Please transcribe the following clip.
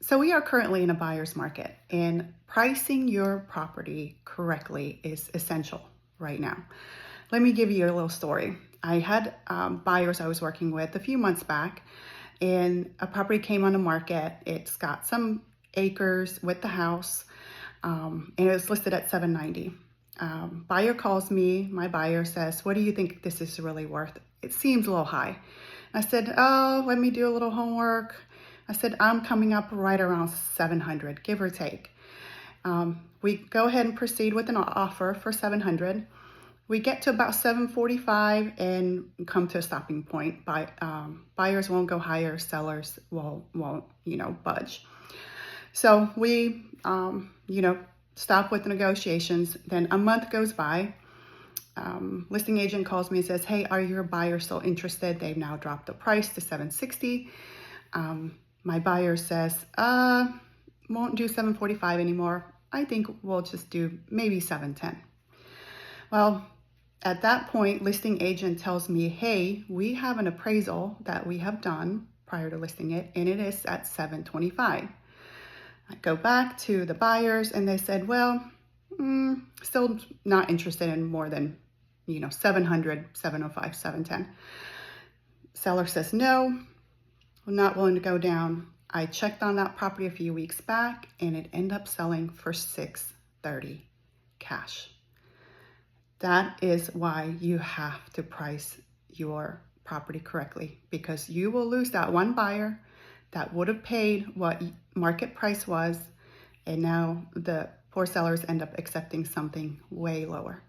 So we are currently in a buyer's market, and pricing your property correctly is essential right now. Let me give you a little story. I had buyers I was working with a few months back, and a property came on the market. It's got some acres with the house, and it was listed at $790. Buyer calls me, my buyer says, "What do you think this is really worth? It seems a little high." I said, "Oh, let me do a little homework." I said, "I'm coming up right around 700, give or take." We go ahead and proceed with an offer for 700. We get to about 745 and come to a stopping point. Buyers won't go higher, sellers won't budge. So we, stop with the negotiations. Then a month goes by. Listing agent calls me and says, "Hey, are your buyers still interested? They've now dropped the price to 760. My buyer says, "Won't do 745 anymore. I think we'll just do maybe 710. Well, at that point, listing agent tells me, "Hey, we have an appraisal that we have done prior to listing it, and it is at 725. I go back to the buyers, and they said, "Well, still not interested in more than 700, 705, 710. Seller says, "No, I'm not willing to go down." I checked on that property a few weeks back, and it ended up selling for $630 cash. That is why you have to price your property correctly, because you will lose that one buyer that would have paid what market price was, and now the poor sellers end up accepting something way lower.